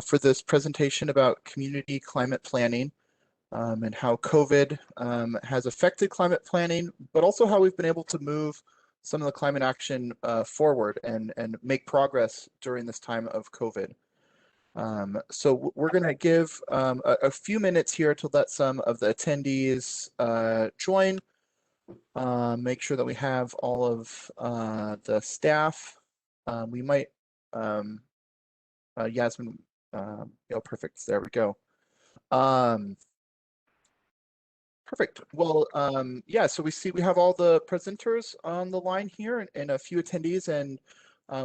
for this presentation about community climate planning and how COVID has affected climate planning, but also how we've been able to move some of the climate action forward and make progress during this time of COVID. So we're going to give a few minutes here to let some of the attendees join. Make sure that we have all of the staff. We might, Yasmin, perfect. There we go. Perfect. Well, yeah, so we have all the presenters on the line here and a few attendees, and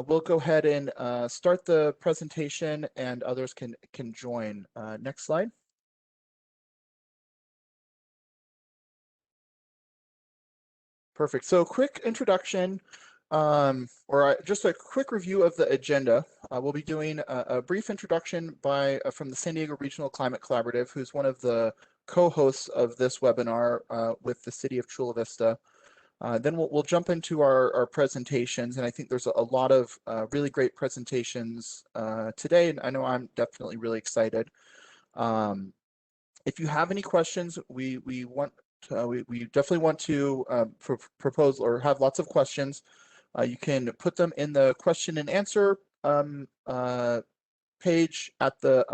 we'll go ahead and start the presentation and others can join. Next slide. Perfect. So quick introduction, or just a quick review of the agenda. We'll be doing a brief introduction by from the San Diego Regional Climate Collaborative, who's one of the co-hosts of this webinar with the City of Chula Vista. Then we'll jump into our presentations, and I think there's a lot of really great presentations today, and I know I'm definitely really excited. If you have any questions, we definitely want to propose or have lots of questions. You can put them in the question and answer page at the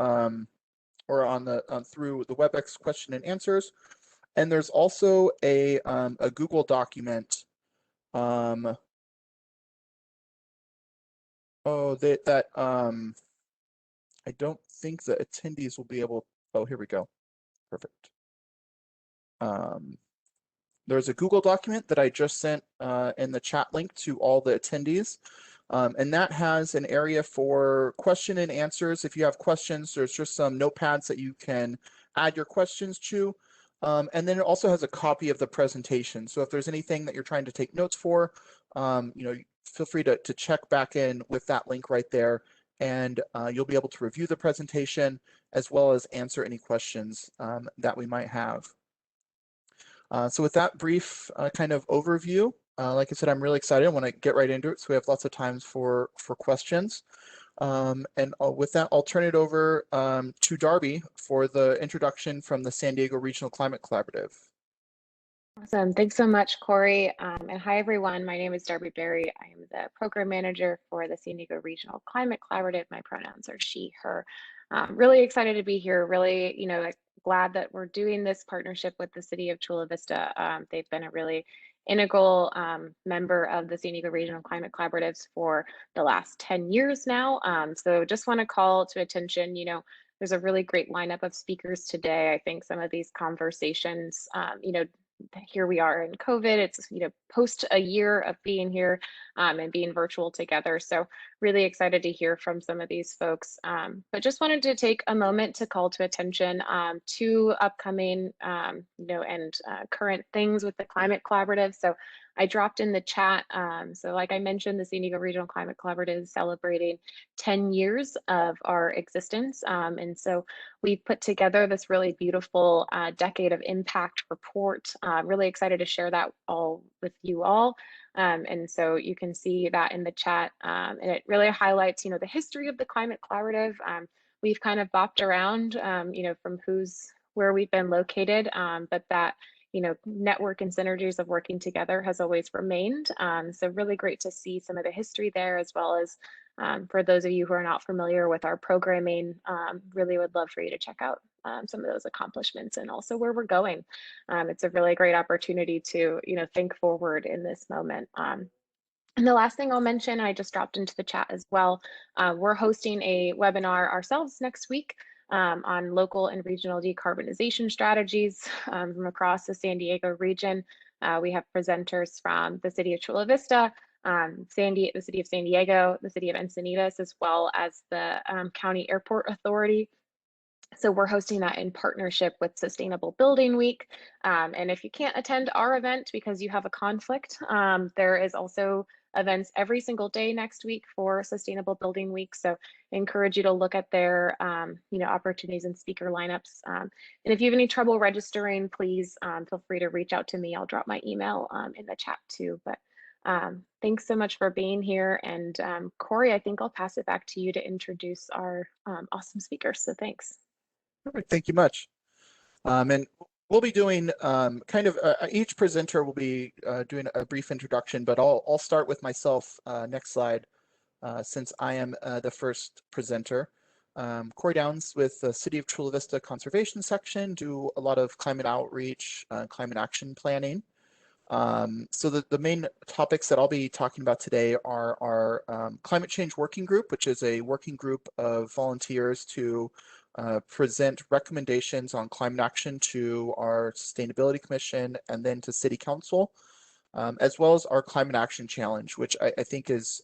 or on the through the WebEx question and answers. And there's also a Google document. I don't think the attendees will be able. Oh, here we go. Perfect. There's a Google document that I just sent in the chat link to all the attendees. And that has an area for question and answers. If you have questions, there's just some notepads that you can add your questions to. And then it also has a copy of the presentation. So if there's anything that you're trying to take notes for, feel free to check back in with that link right there. And you'll be able to review the presentation as well as answer any questions that we might have. So with that brief kind of overview, like I said, I'm really excited. I want to get right into it, so we have lots of time for questions. And with that, I'll turn it over to Darby for the introduction from the San Diego Regional Climate Collaborative. Awesome. Thanks so much, Corey. And hi, everyone. My name is Darby Berry. I am the program manager for the San Diego Regional Climate Collaborative. My pronouns are she, her. Really excited to be here. Really, glad that we're doing this partnership with the City of Chula Vista. They've been a really integral member of the San Diego Regional Climate Collaboratives for the last 10 years now. So just want to call to attention, there's a really great lineup of speakers today. I think some of these conversations, here we are in COVID. It's post a year of being here and being virtual together. So really excited to hear from some of these folks. But just wanted to take a moment to call to attention to upcoming, and current things with the Climate Collaborative. So I dropped in the chat. So like I mentioned, the San Diego Regional Climate Collaborative is celebrating 10 years of our existence. And so we've put together this really beautiful decade of impact report. Really excited to share that all with you all. And so you can see that in the chat. And it really highlights, the history of the Climate Collaborative. We've kind of bopped around, from where we've been located, but that network and synergies of working together has always remained. So really great to see some of the history there, as well as for those of you who are not familiar with our programming, really would love for you to check out some of those accomplishments and also where we're going. It's a really great opportunity to, think forward in this moment. And the last thing I'll mention, I just dropped into the chat as well, we're hosting a webinar ourselves next week on local and regional decarbonization strategies from across the San Diego region. We have presenters from the City of Chula Vista, the City of San Diego, the City of Encinitas, as well as the County Airport Authority. So we're hosting that in partnership with Sustainable Building Week. And if you can't attend our event because you have a conflict, there is also events every single day next week for Sustainable Building Week. So I encourage you to look at their opportunities and speaker lineups. And if you have any trouble registering, please feel free to reach out to me. I'll drop my email in the chat too. But Thanks so much for being here. And Corey, I think I'll pass it back to you to introduce our awesome speakers. So thanks. Perfect. Thank you much. And we'll be doing each presenter will be doing a brief introduction, but I'll start with myself. Next slide, since I am the first presenter. Corey Downs with the City of Chula Vista Conservation Section, do a lot of climate outreach, climate action planning. So the main topics that I'll be talking about today are our Climate Change Working Group, which is a working group of volunteers to present recommendations on climate action to our Sustainability Commission and then to City Council, as well as our Climate Action Challenge, which I think is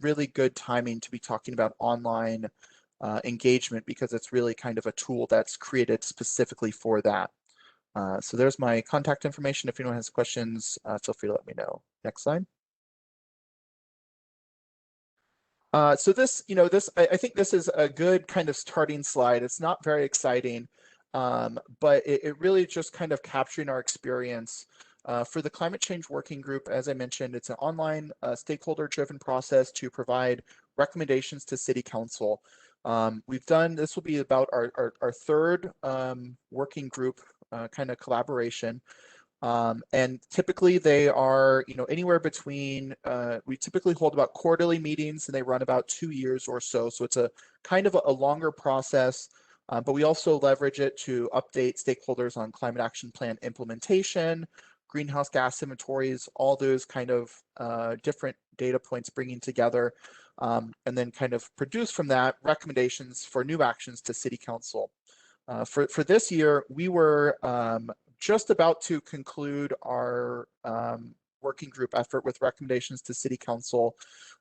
really good timing to be talking about online engagement, because it's really kind of a tool that's created specifically for that. So there's my contact information. If anyone has questions, feel free to let me know. Next slide. So this, I think this is a good kind of starting slide. It's not very exciting, but it really just kind of capturing our experience. For the Climate Change Working Group, as I mentioned, it's an online stakeholder-driven process to provide recommendations to City Council. We've done, this will be about our third working group kind of collaboration. And typically they are, anywhere between, we typically hold about quarterly meetings and they run about 2 years or so. So it's a kind of a longer process, but we also leverage it to update stakeholders on climate action plan implementation, greenhouse gas inventories, all those kind of different data points bringing together, and then kind of produce from that recommendations for new actions to City Council. For this year, we were just about to conclude our working group effort with recommendations to City Council,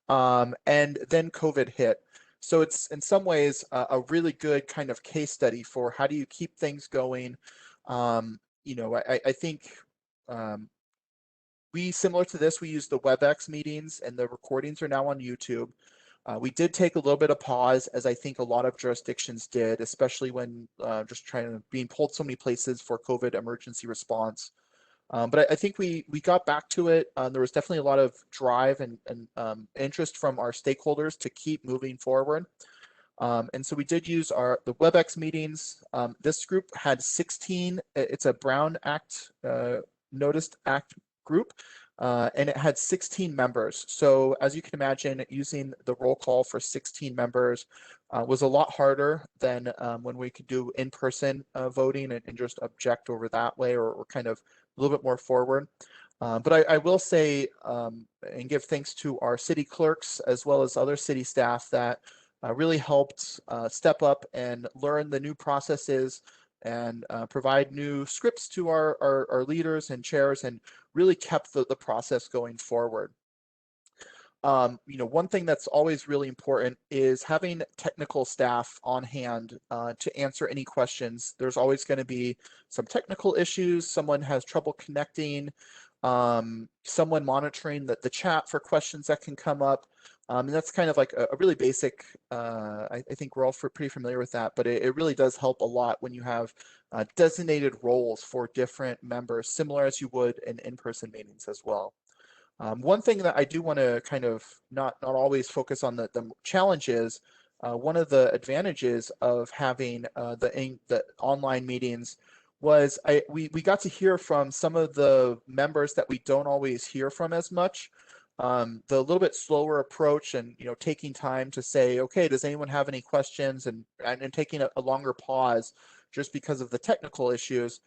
and then COVID hit. So it's in some ways a really good kind of case study for how do you keep things going. I think similar to this, we use the WebEx meetings, and the recordings are now on YouTube. We did take a little bit of pause, as I think a lot of jurisdictions did, especially when just being pulled so many places for COVID emergency response. But I think we got back to it. There was definitely a lot of drive and interest from our stakeholders to keep moving forward. And so we did use the WebEx meetings. This group had 16. It's a Brown Act, Noticed Act group. And it had 16 members. So as you can imagine, using the roll call for 16 members was a lot harder than when we could do in-person voting and just object over that way, or kind of a little bit more forward. But I will say and give thanks to our city clerks as well as other city staff that really helped step up and learn the new processes and provide new scripts to our leaders and chairs, and really kept the process going forward. One thing that's always really important is having technical staff on hand to answer any questions. There's always going to be some technical issues. Someone has trouble connecting, someone monitoring the chat for questions that can come up. And that's kind of like a really basic, I think we're all pretty familiar with that, but it really does help a lot when you have designated roles for different members, similar as you would in in-person meetings as well. One thing that I do want to kind of not always focus on the challenges, one of the advantages of having the online meetings was we got to hear from some of the members that we don't always hear from as much. The little bit slower approach and taking time to say, okay, does anyone have any questions, and taking a longer pause just because of the technical issues,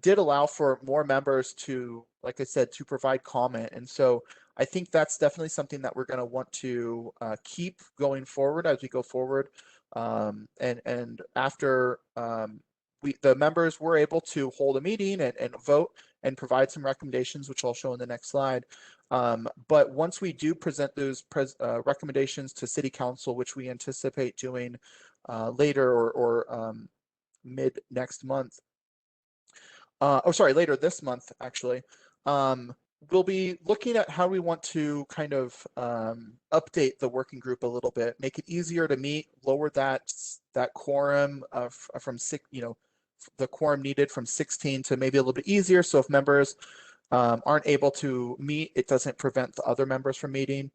did allow for more members to, like I said, to provide comment. And so I think that's definitely something that we're going to want to keep going forward as we go forward. And after the members were able to hold a meeting and vote and provide some recommendations, which I'll show in the next slide. But once we do present those recommendations to City Council, which we anticipate doing later or mid next month, later this month, actually, we'll be looking at how we want to kind of update the working group a little bit, make it easier to meet, lower that quorum from the quorum needed from 16 to maybe a little bit easier. So if members aren't able to meet, it doesn't prevent the other members from meeting.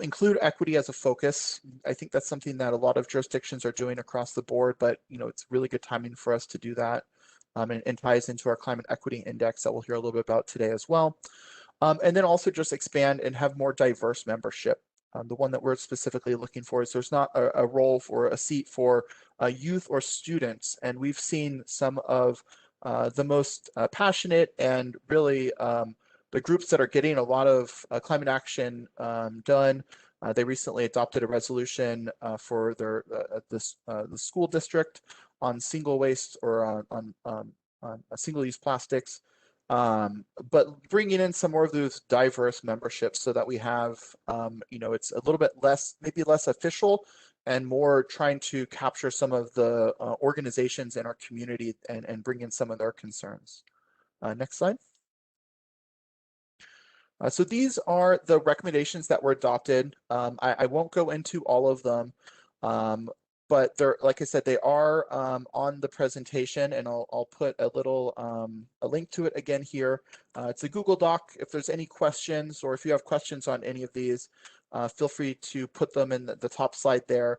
Include equity as a focus. I think that's something that a lot of jurisdictions are doing across the board, but it's really good timing for us to do that, and ties into our climate equity index that we'll hear a little bit about today as well. And then also just expand and have more diverse membership. The one that we're specifically looking for is there's not a role for a seat for youth or students, and we've seen some of the most passionate and really the groups that are getting a lot of climate action done. They recently adopted a resolution for the school district on single waste or on single-use plastics. But bringing in some more of those diverse memberships so that we have, it's a little bit less, maybe less official and more trying to capture some of the organizations in our community and bring in some of their concerns. Next slide. So these are the recommendations that were adopted. I won't go into all of them, but they're, like I said, they are on the presentation, and I'll put a little a link to it again here. It's a Google Doc. If there's any questions, or if you have questions on any of these, feel free to put them in the top slide there.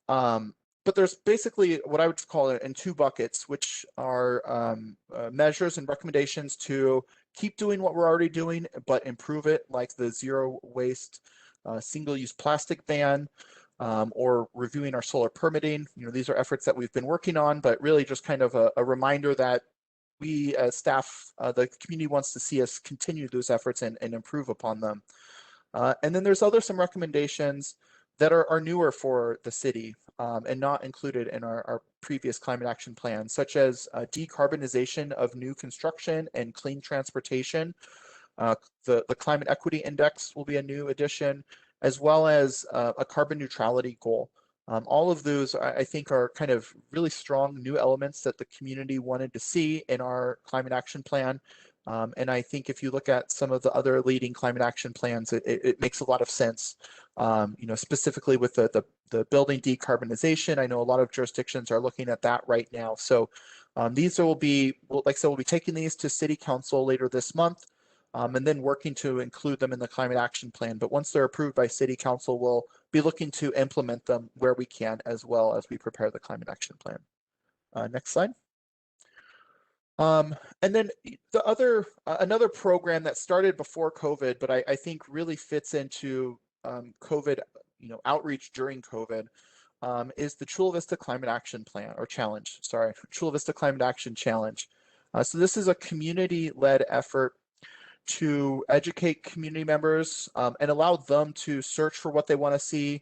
But there's basically what I would call it in two buckets, which are measures and recommendations to keep doing what we're already doing, but improve it, like the zero waste single-use plastic ban, or reviewing our solar permitting. These are efforts that we've been working on, but really just kind of a reminder that we as staff, the community wants to see us continue those efforts and improve upon them. And then there's some recommendations that are newer for the city and not included in our previous climate action plan, such as decarbonization of new construction and clean transportation. The climate equity index will be a new addition, as well as a carbon neutrality goal. All of those, I think, are kind of really strong new elements that the community wanted to see in our climate action plan. And I think if you look at some of the other leading climate action plans, it makes a lot of sense. Specifically with the building decarbonization, I know a lot of jurisdictions are looking at that right now. So these will be, like I said, we'll be taking these to City Council later this month, and then working to include them in the climate action plan. But once they're approved by City Council, we'll be looking to implement them where we can, as well as we prepare the climate action plan. Next slide. And then another program that started before COVID, but I think really fits into COVID, outreach during COVID, is the Chula Vista Climate Action Plan, or Challenge, sorry, Chula Vista Climate Action Challenge. So this is a community-led effort to educate community members and allow them to search for what they want to see,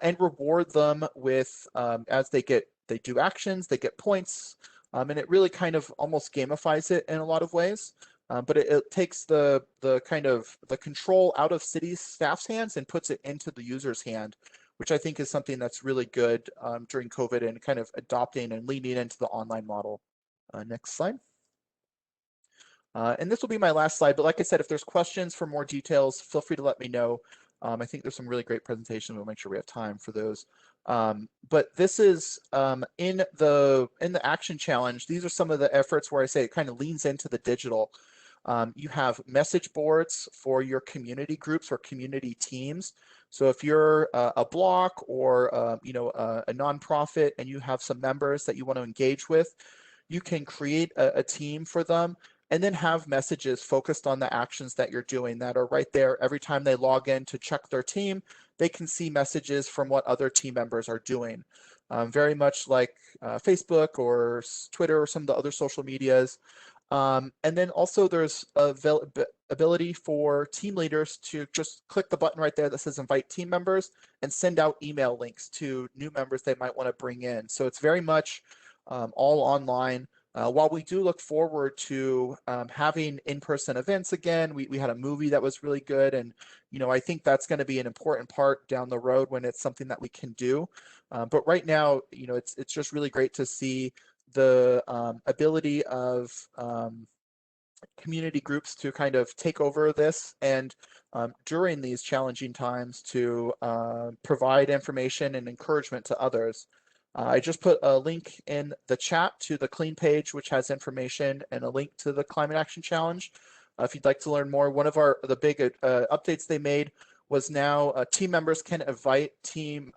and reward them with, as they do actions, they get points. And it really kind of almost gamifies it in a lot of ways. But it takes the kind of the control out of city staff's hands and puts it into the user's hand, which I think is something that's really good during COVID and kind of adopting and leaning into the online model. Next slide. And this will be my last slide, but like I said, if there's questions for more details, feel free to let me know. I think there's some really great presentations. We'll make sure we have time for those. But this is in the action challenge. These are some of the efforts where I say it kind of leans into the digital. You have message boards for your community groups or community teams. So if you're a block or a nonprofit and you have some members that you want to engage with, you can create a team for them and then have messages focused on the actions that you're doing that are right there. Every time they log in to check their team, they can see messages from what other team members are doing. Very much like Facebook or Twitter or some of the other social medias. And then also there's ability for team leaders to just click the button right there that says invite team members and send out email links to new members they might want to bring in. So it's very much all online. While we do look forward to having in-person events again, we had a movie that was really good, and I think that's going to be an important part down the road when it's something that we can do. But right now, it's just really great to see the ability of community groups to kind of take over this and during these challenging times to provide information and encouragement to others. I just put a link in the chat to the Clean page, which has information, and a link to the Climate Action Challenge. if you'd like to learn more. One of the big updates they made was now team members can invite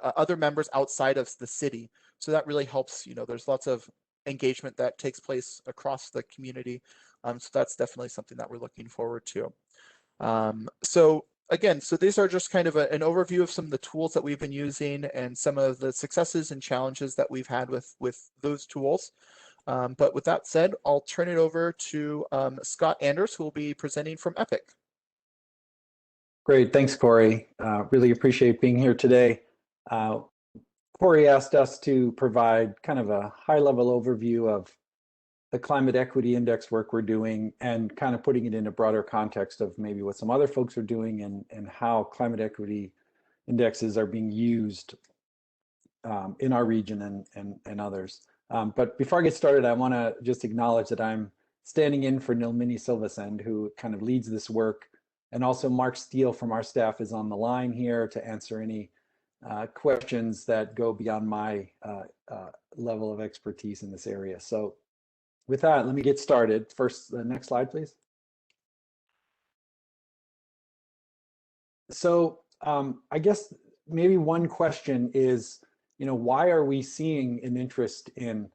other members outside of the city. So that really helps. There's lots of engagement that takes place across the community. So that's definitely something that we're looking forward to. So these are just kind of an overview of some of the tools that we've been using and some of the successes and challenges that we've had with those tools. But with that said, I'll turn it over to Scott Anders, who will be presenting from Epic. Great, thanks, Corey. Really appreciate being here today. Corey asked us to provide kind of a high-level overview of the Climate Equity Index work we're doing and kind of putting it in a broader context of maybe what some other folks are doing and how climate equity indexes are being used in our region and others. But before I get started, I want to just acknowledge that I'm standing in for Nilmini Silvasend, who kind of leads this work. And also Mark Steele from our staff is on the line here to answer any questions that go beyond my level of expertise in this area. So with that, let me get started. First, the next slide, please. So I guess maybe one question is, why are we seeing an interest in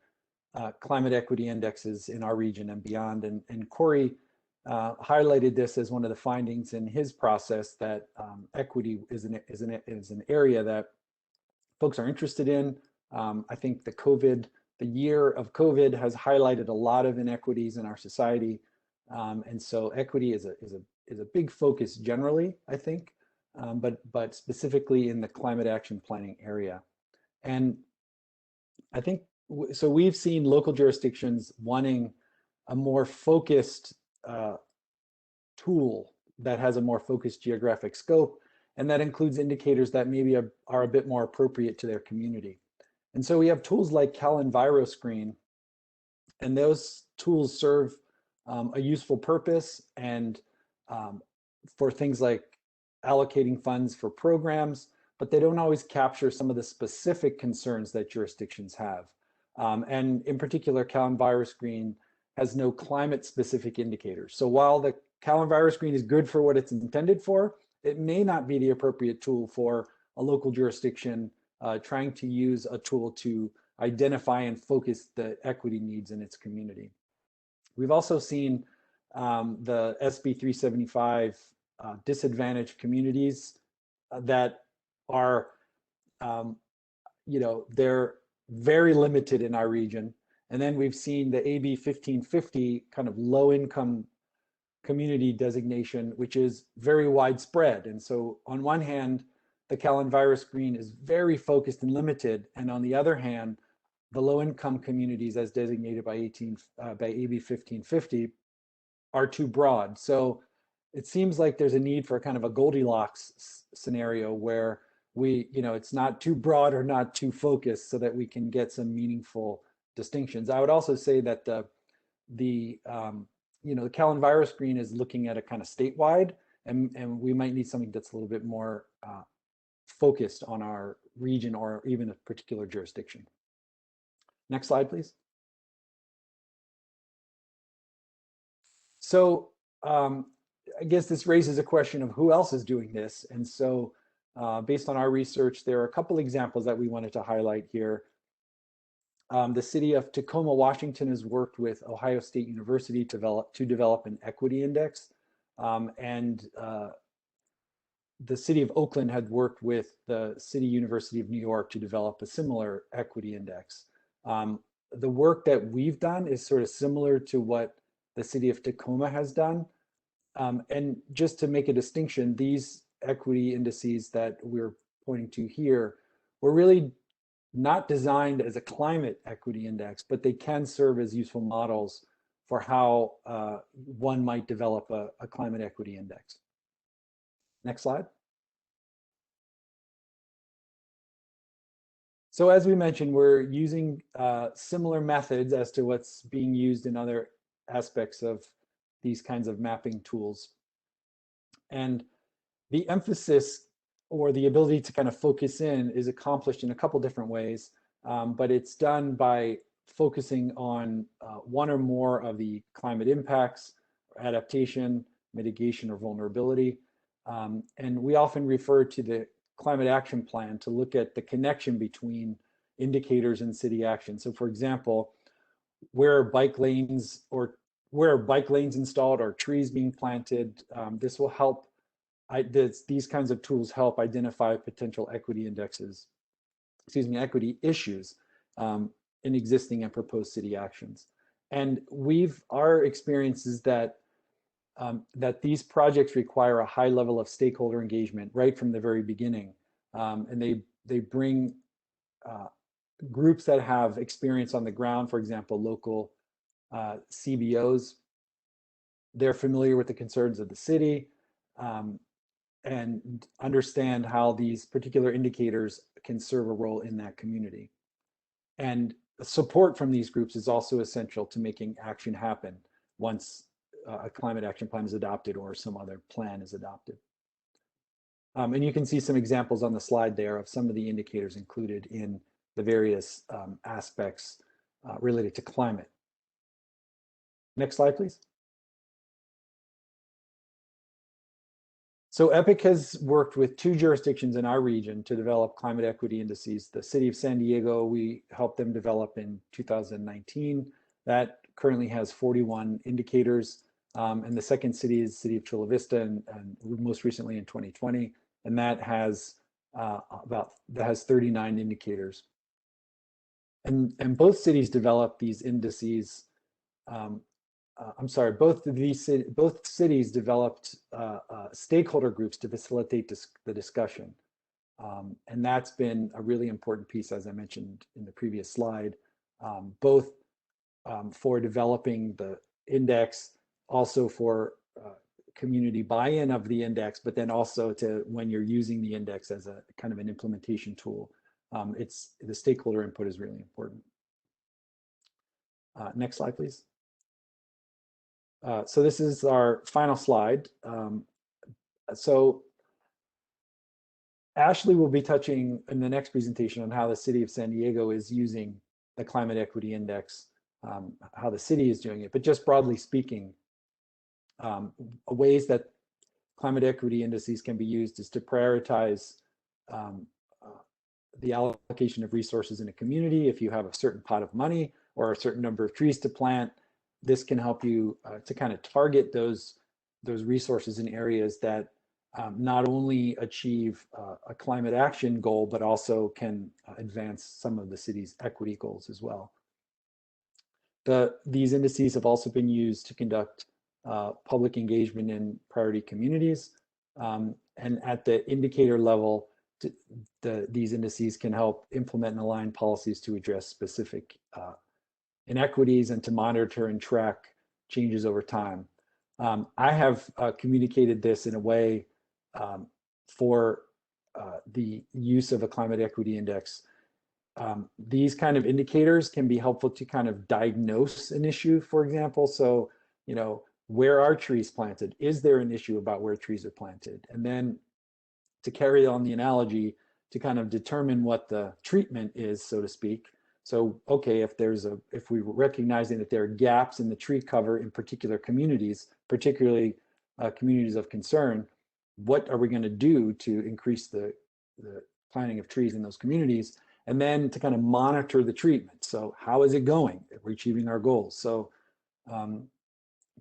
climate equity indexes in our region and beyond? And Corey highlighted this as one of the findings in his process, that equity is an area that folks are interested in. I think the year of COVID has highlighted a lot of inequities in our society, and so equity is a big focus generally, I think, but specifically in the climate action planning area. And I think so. We've seen local jurisdictions wanting a more focused tool that has a more focused geographic scope, and that includes indicators that maybe are a bit more appropriate to their community. And so we have tools like CalEnviroScreen, and those tools serve a useful purpose and for things like allocating funds for programs, but they don't always capture some of the specific concerns that jurisdictions have. And in particular, CalEnviroScreen has no climate-specific indicators. So while the CalEnviroScreen is good for what it's intended for, it may not be the appropriate tool for a local jurisdiction trying to use a tool to identify and focus the equity needs in its community. We've also seen the SB 375 disadvantaged communities that are, they're very limited in our region. And then we've seen the AB 1550 kind of low income community designation, which is very widespread. And so on one hand, the CalEnviroScreen is very focused and limited. And on the other hand, the low income communities as designated by AB 1550 are too broad. So it seems like there's a need for kind of a Goldilocks scenario where it's not too broad or not too focused so that we can get some meaningful distinctions. I would also say that the CalEnviroScreen is looking at a kind of statewide, and we might need something that's a little bit more focused on our region or even a particular jurisdiction. Next slide, please. So I guess this raises a question of who else is doing this. And so based on our research, there are a couple examples that we wanted to highlight here. The city of Tacoma, Washington has worked with Ohio State University to develop an equity index. And the city of Oakland had worked with the City University of New York to develop a similar equity index. The work that we've done is sort of similar to what the city of Tacoma has done. And just to make a distinction, these equity indices that we're pointing to here were really not designed as a climate equity index, but they can serve as useful models for how one might develop a climate equity index. Next slide. So as we mentioned, we're using similar methods as to what's being used in other aspects of these kinds of mapping tools. And the emphasis or the ability to kind of focus in is accomplished in a couple different ways, but it's done by focusing on one or more of the climate impacts, adaptation, mitigation, or vulnerability. And we often refer to the climate action plan to look at the connection between indicators and city action. So for example, where are bike lanes installed or trees being planted? This will help, these kinds of tools help identify potential equity issues in existing and proposed city actions. And our experience is that these projects require a high level of stakeholder engagement right from the very beginning. And they bring groups that have experience on the ground, for example, local CBOs. They're familiar with the concerns of the city and understand how these particular indicators can serve a role in that community. And support from these groups is also essential to making action happen once a climate action plan is adopted or some other plan is adopted. And you can see some examples on the slide there of some of the indicators included in the various aspects related to climate. Next slide, please. So EPIC has worked with 2 jurisdictions in our region to develop climate equity indices. The city of San Diego, we helped them develop in 2019. That currently has 41 indicators. And the second city is the city of Chula Vista, and most recently in 2020. And that has 39 indicators. And both cities developed these indices. Both cities developed stakeholder groups to facilitate the discussion. And that's been a really important piece, as I mentioned in the previous slide, both for developing the index, also for community buy-in of the index, but then also to when you're using the index as a kind of an implementation tool. The stakeholder input is really important. Next slide, please. So this is our final slide. So Ashley will be touching in the next presentation on how the city of San Diego is using the Climate Equity Index, how the city is doing it. But just broadly speaking, ways that climate equity indices can be used is to prioritize the allocation of resources in a community. If you have a certain pot of money or a certain number of trees to plant, this can help you to kind of target those resources in areas that not only achieve a climate action goal, but also can advance some of the city's equity goals as well. These indices have also been used to conduct public engagement in priority communities. And at the indicator level, these indices can help implement and align policies to address specific inequities and to monitor and track changes over time. I have communicated this in a way for the use of a climate equity index. These kind of indicators can be helpful to kind of diagnose an issue, for example. So, where are trees planted? Is there an issue about where trees are planted? And then to carry on the analogy, to kind of determine what the treatment is, so to speak. So, okay, if we're recognizing that there are gaps in the tree cover in particular communities, particularly communities of concern, what are we going to do to increase the planting of trees in those communities? And then to kind of monitor the treatment. So how is it going? Are we achieving our goals? So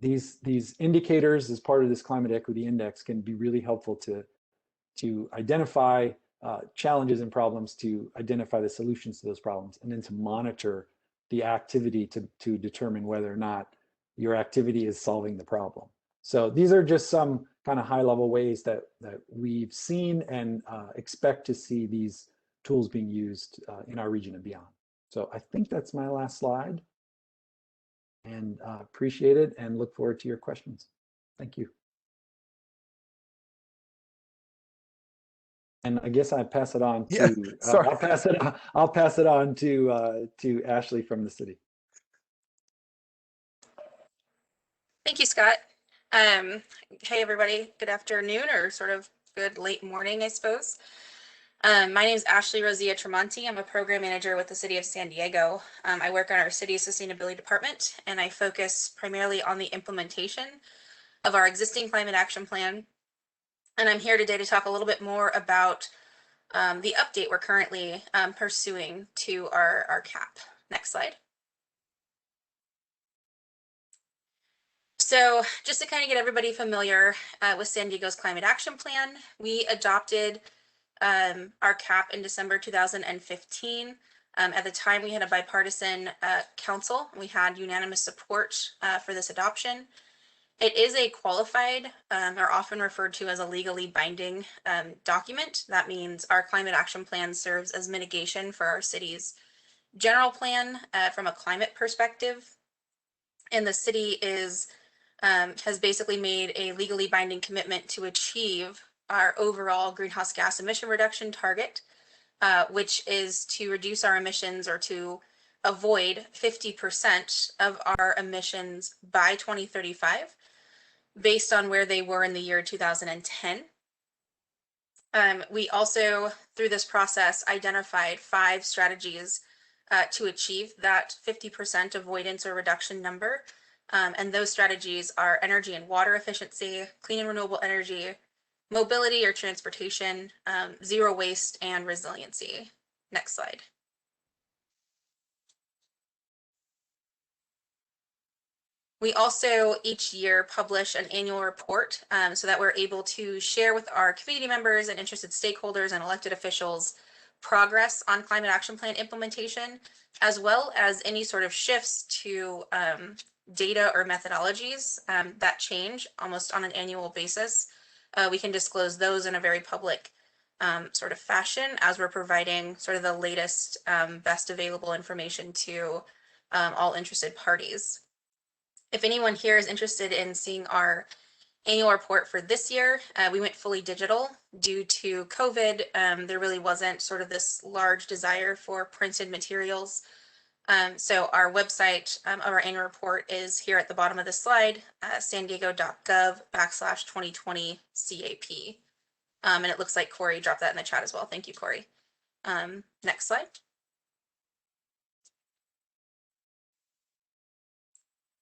these indicators as part of this climate equity index can be really helpful to identify challenges and problems, to identify the solutions to those problems, and then to monitor the activity to determine whether or not your activity is solving the problem. So these are just some kind of high-level ways that we've seen and expect to see these tools being used in our region and beyond. So I think that's my last slide, and appreciate it and look forward to your questions. Thank you. And I guess I pass it on to I'll pass it on to Ashley from the city. Thank you, Scott. Hey everybody, good afternoon, or sort of good late morning, I suppose. My name is Ashley Rosia Tremonti. I'm a program manager with the city of San Diego. I work on our city sustainability department, and I focus primarily on the implementation of our existing climate action plan. And I'm here today to talk a little bit more about the update we're currently pursuing to our CAP. Next slide. So just to kind of get everybody familiar with San Diego's climate action plan, we adopted our CAP in December 2015. At the time, we had a bipartisan council. We had unanimous support for this adoption. It is a qualified, or often referred to as a legally binding document. That means our climate action plan serves as mitigation for our city's general plan from a climate perspective. And the city has basically made a legally binding commitment to achieve our overall greenhouse gas emission reduction target, which is to reduce our emissions or to avoid 50% of our emissions by 2035, based on where they were in the year 2010. We also, through this process, identified 5 strategies to achieve that 50% avoidance or reduction number. And those strategies are energy and water efficiency, clean and renewable energy, mobility or transportation, zero waste, and resiliency. Next slide. We also each year publish an annual report so that we're able to share with our community members and interested stakeholders and elected officials progress on climate action plan implementation, as well as any sort of shifts to data or methodologies that change almost on an annual basis. We can disclose those in a very public sort of fashion as we're providing sort of the latest, best available information to all interested parties. If anyone here is interested in seeing our annual report for this year, we went fully digital due to COVID. There really wasn't sort of this large desire for printed materials. So our website of our annual report is here at the bottom of the slide, sandiego.gov/2020 CAP. And it looks like Corey dropped that in the chat as well. Thank you, Corey. Next slide.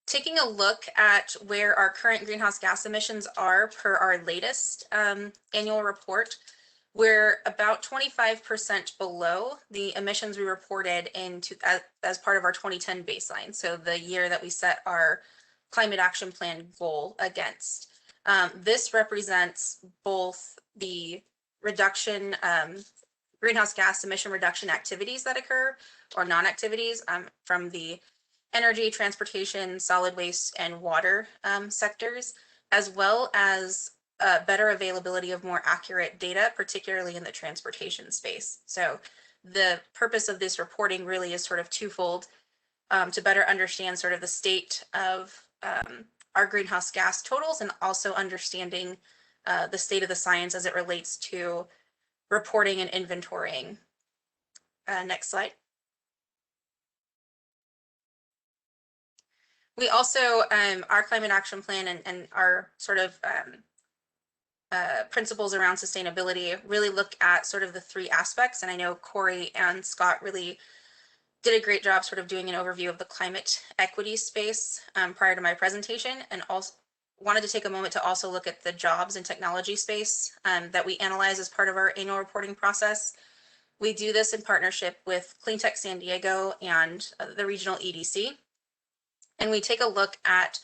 Taking a look at where our current greenhouse gas emissions are per our latest annual report, we're about 25% below the emissions we reported as part of our 2010 baseline, so the year that we set our climate action plan goal against. This represents both the reduction, greenhouse gas emission reduction activities that occur, or non-activities, from the energy, transportation, solid waste, and water sectors, as well as better availability of more accurate data, particularly in the transportation space. So the purpose of this reporting really is sort of twofold, to better understand sort of the state of our greenhouse gas totals, and also understanding the state of the science as it relates to reporting and inventorying. Next slide. We also, our climate action plan and our sort of principles around sustainability really look at sort of the 3 aspects. And I know Corey and Scott really did a great job sort of doing an overview of the climate equity space prior to my presentation, and also wanted to take a moment to also look at the jobs and technology space that we analyze as part of our annual reporting process. We do this in partnership with Clean Tech San Diego and the regional EDC. And we take a look at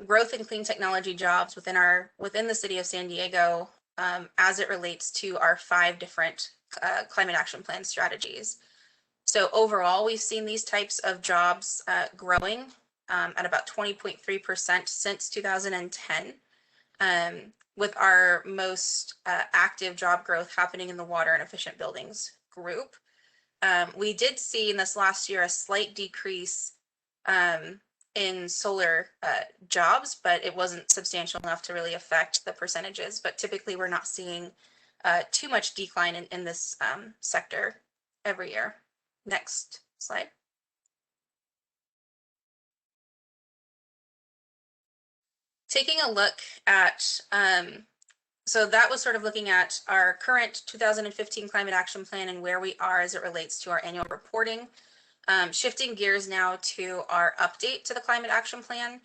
growth in clean technology jobs within the city of San Diego as it relates to our 5 different climate action plan strategies. So overall, we've seen these types of jobs growing at about 20.3% since 2010, with our most active job growth happening in the water and efficient buildings group. We did see in this last year a slight decrease in solar jobs, but it wasn't substantial enough to really affect the percentages. But typically we're not seeing too much decline in this sector every year. Next slide. Taking a look at, so that was sort of looking at our current 2015 climate action plan and where we are as it relates to our annual reporting. Shifting gears now to our update to the climate action plan.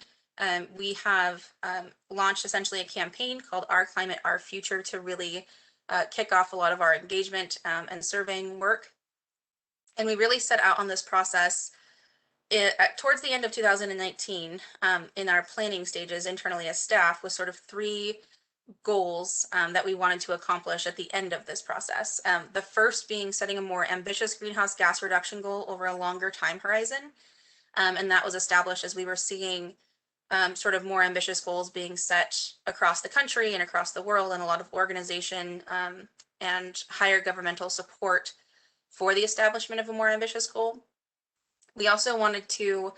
we have launched essentially a campaign called Our Climate, Our Future to really kick off a lot of our engagement and surveying work. And we really set out on this process towards the end of 2019 in our planning stages internally as staff with sort of 3 goals that we wanted to accomplish at the end of this process. The first being setting a more ambitious greenhouse gas reduction goal over a longer time horizon. And that was established as we were seeing sort of more ambitious goals being set across the country and across the world, and a lot of organization and higher governmental support for the establishment of a more ambitious goal. We also wanted to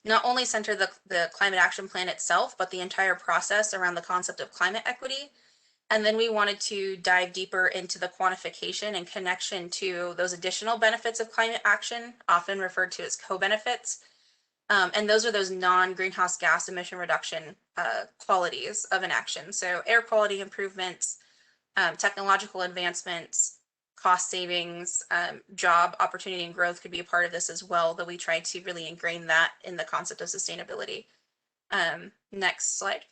not only center the climate action plan itself, but the entire process around the concept of climate equity. And then we wanted to dive deeper into the quantification and connection to those additional benefits of climate action, often referred to as co-benefits. And those are those non-greenhouse gas emission reduction qualities of an action. So air quality improvements, technological advancements, cost savings, job opportunity and growth could be a part of this as well, though we try to really ingrain that in the concept of sustainability. Next slide.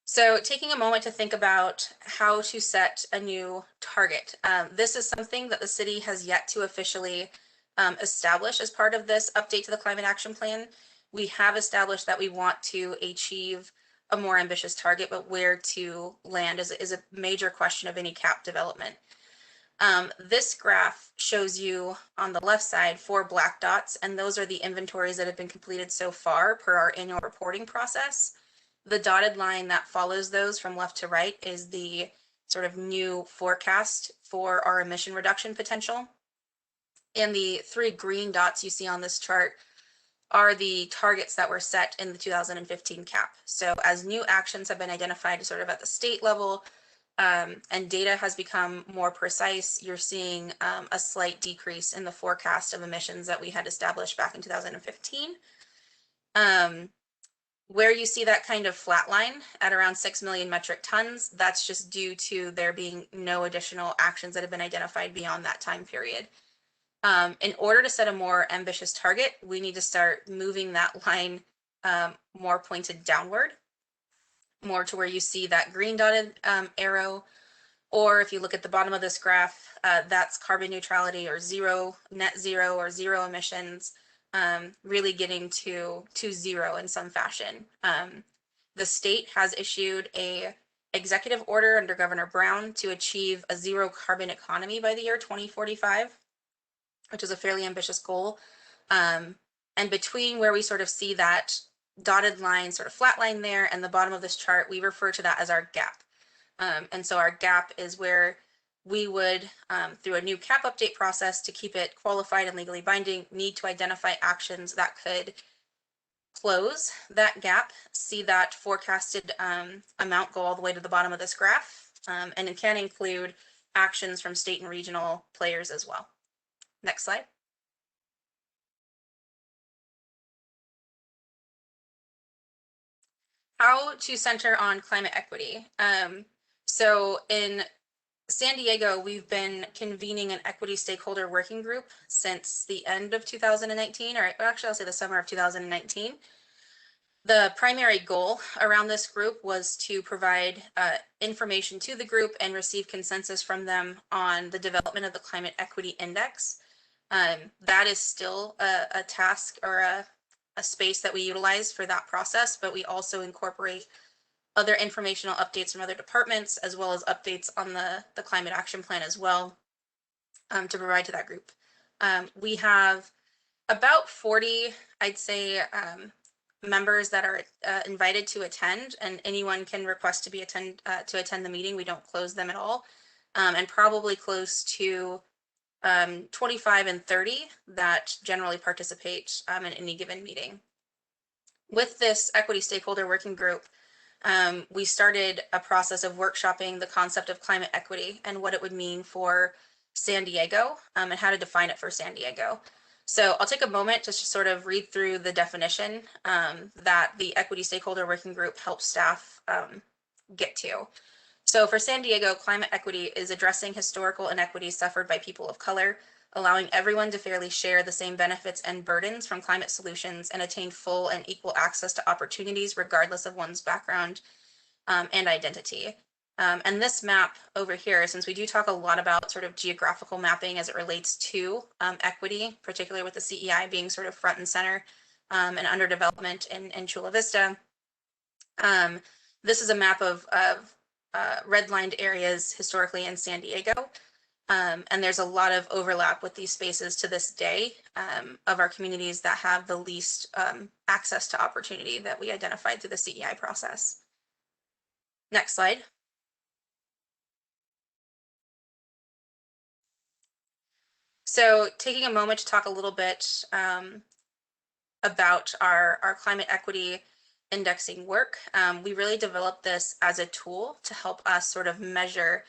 So taking a moment to think about how to set a new target. This is something that the city has yet to officially establish as part of this update to the climate action plan. We have established that we want to achieve a more ambitious target, but where to land is a major question of any CAP development. This graph shows you on the left side 4 black dots, and those are the inventories that have been completed so far per our annual reporting process. The dotted line that follows those from left to right is the sort of new forecast for our emission reduction potential. And the 3 green dots you see on this chart are the targets that were set in the 2015 CAP. So as new actions have been identified sort of at the state level and data has become more precise, you're seeing a slight decrease in the forecast of emissions that we had established back in 2015. Where you see that kind of flat line at around 6 million metric tons, that's just due to there being no additional actions that have been identified beyond that time period. In order to set a more ambitious target, we need to start moving that line more pointed downward, more to where you see that green dotted arrow. Or if you look at the bottom of this graph, that's carbon neutrality or net zero or zero emissions. Really getting to zero in some fashion. The state has issued a executive order under Governor Brown to achieve a zero carbon economy by the year 2045, which is a fairly ambitious goal. And between where we sort of see that dotted line, sort of flat line there, and the bottom of this chart, we refer to that as our gap. And so our gap is where we would, through a new CAP update process to keep it qualified and legally binding, need to identify actions that could close that gap, see that forecasted amount go all the way to the bottom of this graph, and it can include actions from state and regional players as well. Next slide. How to center on climate equity. So in San Diego, we've been convening an equity stakeholder working group since the end of 2019, or actually I'll say the summer of 2019. The primary goal around this group was to provide information to the group and receive consensus from them on the development of the Climate Equity Index. That is still a task or a space that we utilize for that process, but we also incorporate other informational updates from other departments, as well as updates on the climate action plan as well, to provide to that group. We have about 40, I'd say, members that are invited to attend, and anyone can request to attend the meeting. We don't close them at all, and probably close to 25 and 30 that generally participate in any given meeting. With this equity stakeholder working group, we started a process of workshopping the concept of climate equity and what it would mean for San Diego and how to define it for San Diego. So I'll take a moment to sort of read through the definition that the equity stakeholder working group helps staff get to. So for San Diego, climate equity is addressing historical inequities suffered by people of color, allowing everyone to fairly share the same benefits and burdens from climate solutions and attain full and equal access to opportunities regardless of one's background and identity. And this map over here, since we do talk a lot about sort of geographical mapping as it relates to equity, particularly with the CEI being sort of front and center and under development in Chula Vista, this is a map of redlined areas historically in San Diego. And there's a lot of overlap with these spaces to this day of our communities that have the least access to opportunity that we identified through the CEI process. Next slide. So taking a moment to talk a little bit about our climate equity indexing work. We really developed this as a tool to help us sort of measure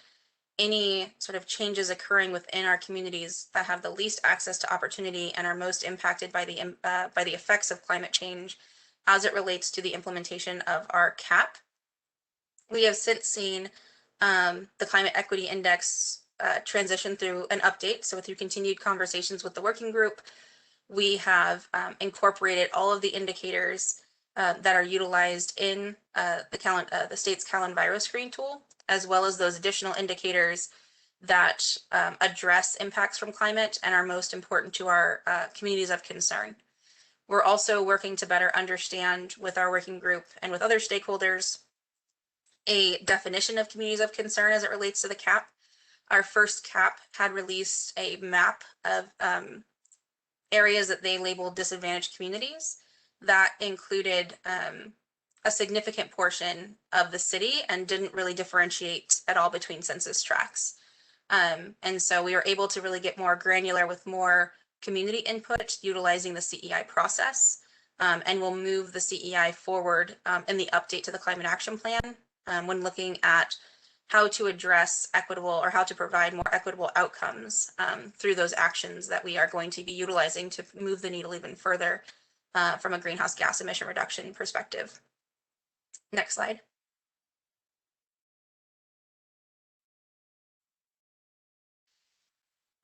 any sort of changes occurring within our communities that have the least access to opportunity and are most impacted by the effects of climate change as it relates to the implementation of our CAP. We have since seen the Climate Equity Index transition through an update. So through continued conversations with the working group, we have incorporated all of the indicators that are utilized in the state's Callan Virus Screen tool, as well as those additional indicators that address impacts from climate and are most important to our communities of concern. We're also working to better understand with our working group and with other stakeholders a definition of communities of concern as it relates to the CAP. Our first CAP had released a map of areas that they labeled disadvantaged communities that included a significant portion of the city and didn't really differentiate at all between census tracts. And so we were able to really get more granular with more community input utilizing the CEI process. And we'll move the CEI forward in the update to the Climate Action Plan when looking at how to address equitable or how to provide more equitable outcomes through those actions that we are going to be utilizing to move the needle even further from a greenhouse gas emission reduction perspective. Next slide.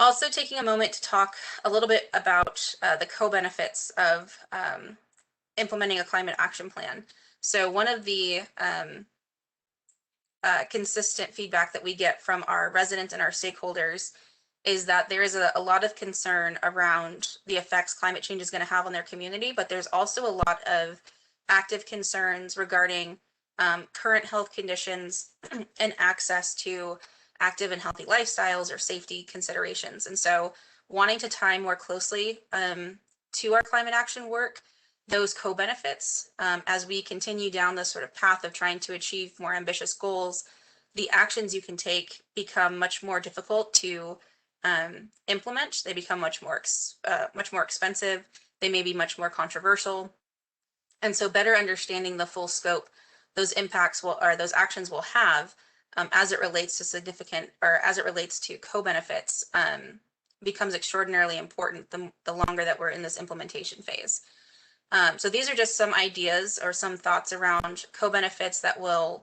Also taking a moment to talk a little bit about the co-benefits of implementing a climate action plan. So one of the consistent feedback that we get from our residents and our stakeholders is that there is a lot of concern around the effects climate change is going to have on their community, but there's also a lot of active concerns regarding current health conditions and access to active and healthy lifestyles or safety considerations. And so wanting to tie more closely to our climate action work, those co-benefits, as we continue down this sort of path of trying to achieve more ambitious goals, the actions you can take become much more difficult to implement. They become much more expensive. They may be much more controversial. And so better understanding the full scope those impacts will, or those actions will have as it relates to significant, or as it relates to co-benefits becomes extraordinarily important the longer that we're in this implementation phase. So these are just some ideas or some thoughts around co-benefits that will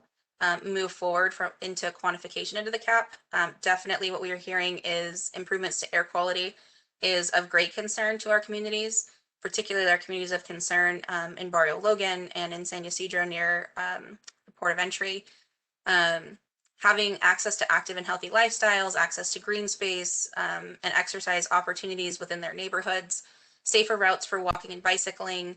move forward into quantification into the CAP. Definitely what we are hearing is improvements to air quality is of great concern to our communities, particularly our communities of concern in Barrio Logan and in San Ysidro near the port of entry. Having access to active and healthy lifestyles, access to green space and exercise opportunities within their neighborhoods, safer routes for walking and bicycling,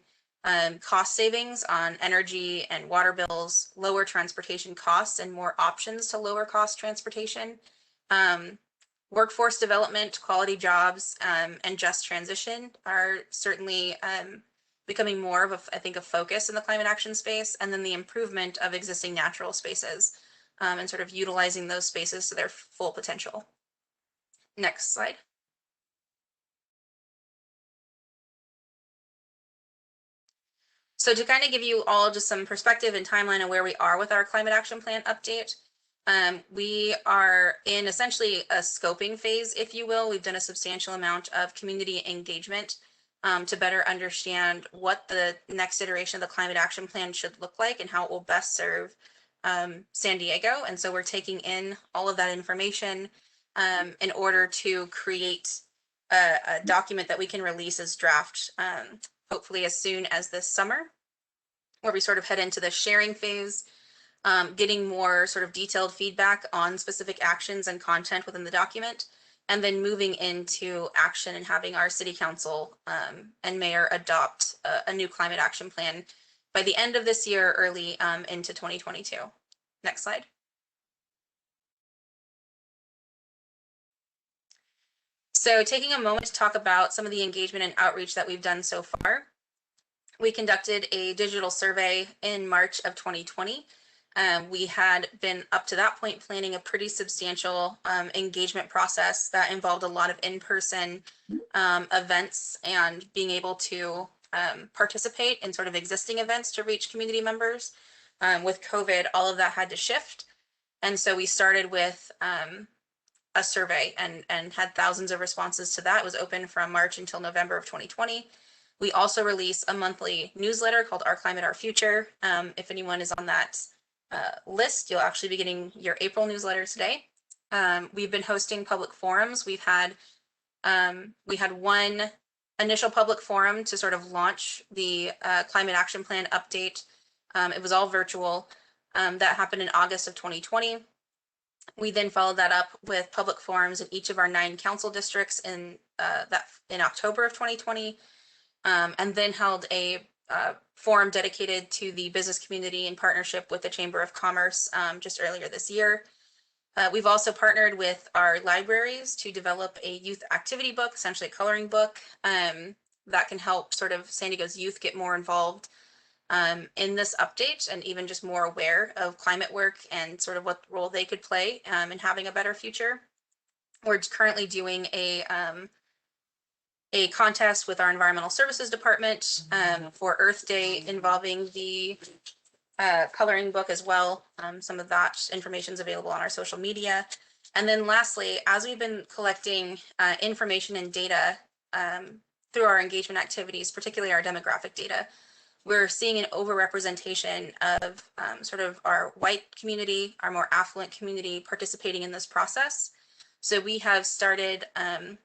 cost savings on energy and water bills, lower transportation costs and more options to lower cost transportation, workforce development, quality jobs, and just transition are certainly becoming more of, I think, a focus in the climate action space, and then the improvement of existing natural spaces and sort of utilizing those spaces to their full potential. Next slide. So to kind of give you all just some perspective and timeline on where we are with our climate action plan update, we are in essentially a scoping phase, if you will. We've done a substantial amount of community engagement to better understand what the next iteration of the climate action plan should look like and how it will best serve San Diego. And so we're taking in all of that information in order to create a document that we can release as draft, hopefully as soon as this summer, where we sort of head into the sharing phase, getting more sort of detailed feedback on specific actions and content within the document, and then moving into action and having our city council and mayor adopt a new climate action plan by the end of this year, early into 2022. Next slide. So taking a moment to talk about some of the engagement and outreach that we've done so far. We conducted a digital survey in March of 2020. We had been up to that point planning a pretty substantial engagement process that involved a lot of in-person events and being able to participate in sort of existing events to reach community members. With COVID, all of that had to shift. And so we started with a survey and had thousands of responses to that. It was open from March until November of 2020. We also release a monthly newsletter called Our Climate, Our Future. If anyone is on that list, you'll actually be getting your April newsletter today. We've been hosting public forums. We had one initial public forum to sort of launch the climate action plan update. It was all virtual. That happened in August of 2020. We then followed that up with public forums in each of our 9 council districts in October of 2020, and then held a forum dedicated to the business community in partnership with the Chamber of Commerce just earlier this year. We've also partnered with our libraries to develop a youth activity book, essentially a coloring book, that can help sort of San Diego's youth get more involved in this update and even just more aware of climate work and sort of what role they could play in having a better future. We're currently doing a contest with our environmental services department for Earth Day involving the coloring book as well. Some of that information is available on our social media. And then lastly, as we've been collecting information and data through our engagement activities, particularly our demographic data, we're seeing an overrepresentation of sort of our white community, our more affluent community participating in this process. So we have started an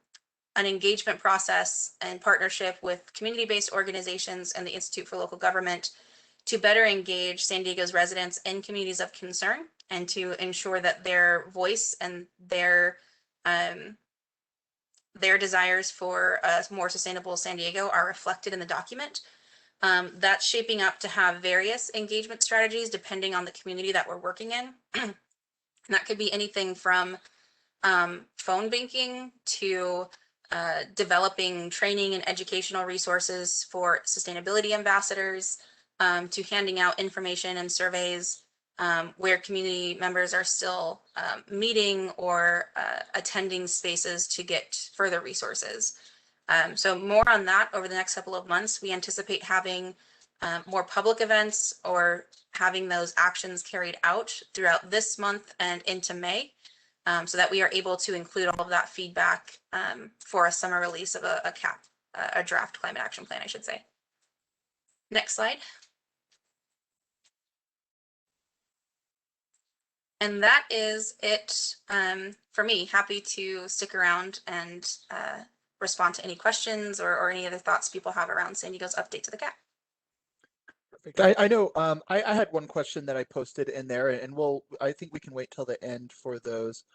engagement process in partnership with community-based organizations and the Institute for Local Government to better engage San Diego's residents in communities of concern and to ensure that their voice and their desires for a more sustainable San Diego are reflected in the document. That's shaping up to have various engagement strategies depending on the community that we're working in. That could be anything from phone banking to developing training and educational resources for sustainability ambassadors, to handing out information and surveys where community members are still meeting or attending spaces to get further resources. So more on that over the next couple of months. We anticipate having more public events or having those actions carried out throughout this month and into May, so that we are able to include all of that feedback for a summer release of a draft climate action plan, I should say. Next slide. And that is it for me. Happy to stick around and respond to any questions or any other thoughts people have around San Diego's update to the CAP. Perfect. I know I had one question that I posted in there, and I think we can wait till the end for those.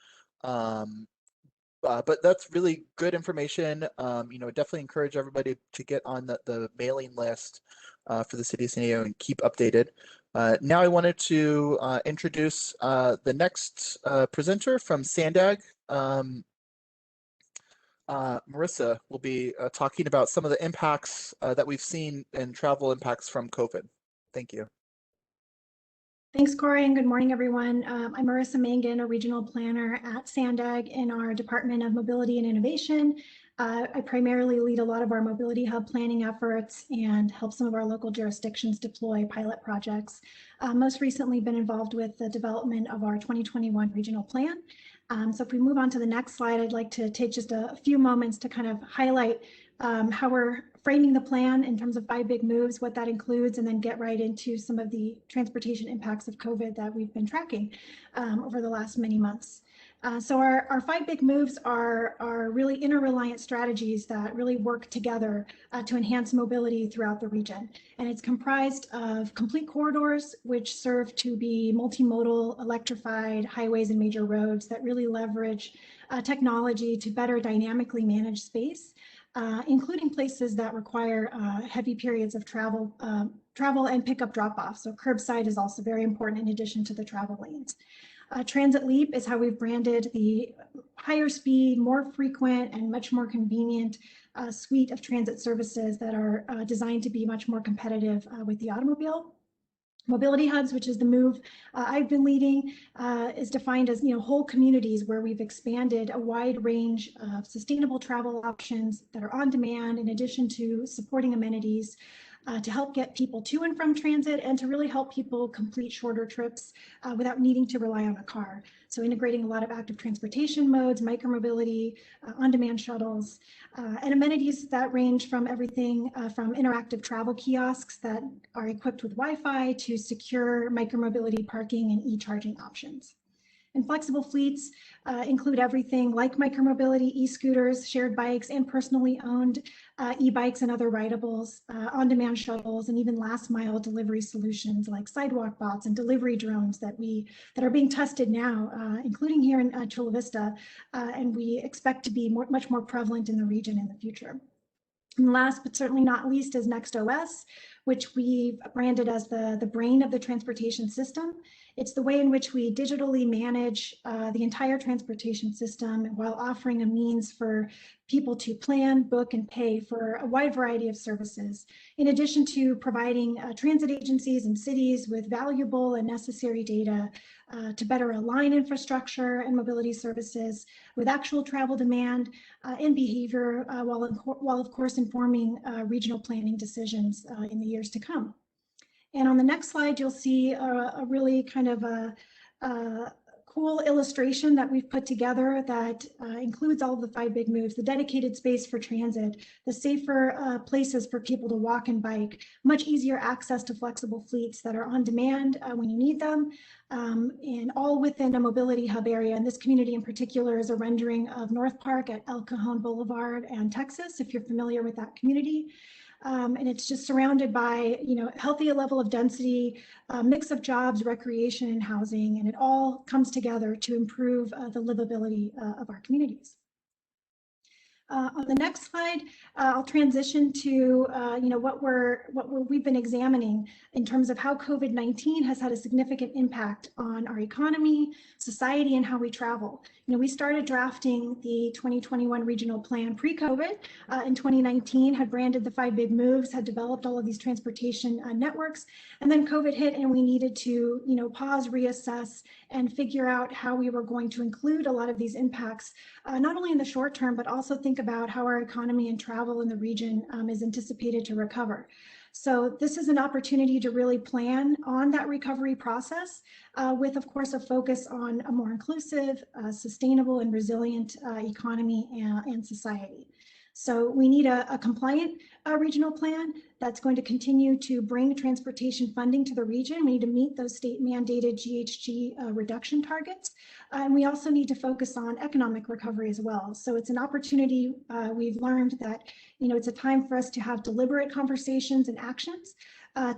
But that's really good information. Definitely encourage everybody to get on the mailing list for the city of San Diego and keep updated. Now I wanted to introduce the next presenter from Sandag. Marissa will be talking about some of the impacts that we've seen and travel impacts from COVID. Thank you. Thanks, Corey, and good morning, everyone. I'm Marissa Mangan, a regional planner at Sandag in our Department of Mobility and Innovation. I primarily lead a lot of our mobility hub planning efforts and help some of our local jurisdictions deploy pilot projects. Most recently been involved with the development of our 2021 regional plan. So if we move on to the next slide, I'd like to take just a few moments to kind of highlight how we're framing the plan in terms of 5 big moves, what that includes, and then get right into some of the transportation impacts of COVID that we've been tracking over the last many months. So our 5 big moves are really interreliant strategies that really work together to enhance mobility throughout the region. And it's comprised of complete corridors, which serve to be multimodal, electrified highways and major roads that really leverage technology to better dynamically manage space, including places that require heavy periods of travel and pickup drop-off. So curbside is also very important in addition to the travel lanes. Transit Leap is how we've branded the higher speed, more frequent, and much more convenient suite of transit services that are designed to be much more competitive with the automobile. Mobility hubs, which is the move I've been leading, is defined as whole communities where we've expanded a wide range of sustainable travel options that are on demand, in addition to supporting amenities to help get people to and from transit and to really help people complete shorter trips without needing to rely on a car. So integrating a lot of active transportation modes, micromobility, on-demand shuttles, and amenities that range from everything from interactive travel kiosks that are equipped with Wi-Fi to secure micromobility parking and e-charging options. And flexible fleets include everything like micromobility, e-scooters, shared bikes, and personally owned e-bikes and other rideables, on-demand shuttles, and even last-mile delivery solutions like sidewalk bots and delivery drones that are being tested now, including here in Chula Vista, and we expect to be much more prevalent in the region in the future. And last but certainly not least is NextOS, which we've branded as the brain of the transportation system. It's the way in which we digitally manage the entire transportation system while offering a means for people to plan, book, and pay for a wide variety of services, in addition to providing transit agencies and cities with valuable and necessary data to better align infrastructure and mobility services with actual travel demand and behavior, while of course informing regional planning decisions in the years to come. And on the next slide, you'll see a really kind of a cool illustration that we've put together that includes all of the 5 big moves: the dedicated space for transit, the safer places for people to walk and bike, much easier access to flexible fleets that are on demand when you need them, and all within a mobility hub area. And this community in particular is a rendering of North Park at El Cajon Boulevard and Texas, if you're familiar with that community. And it's just surrounded by, healthy level of density, mix of jobs, recreation, and housing, and it all comes together to improve the livability of our communities. On the next slide, I'll transition to what we've been examining in terms of how COVID-19 has had a significant impact on our economy, society, and how we travel. We started drafting the 2021 regional plan pre-COVID in 2019, had branded the 5 big moves, had developed all of these transportation networks, and then COVID hit, and we needed to pause, reassess, and figure out how we were going to include a lot of these impacts, not only in the short term, but also think about how our economy and travel in the region is anticipated to recover. So this is an opportunity to really plan on that recovery process with, of course, a focus on a more inclusive, sustainable, and resilient economy and society. So we need a compliant regional plan that's going to continue to bring transportation funding to the region. We need to meet those state mandated GHG reduction targets. And we also need to focus on economic recovery as well. So it's an opportunity. We've learned that, it's a time for us to have deliberate conversations and actions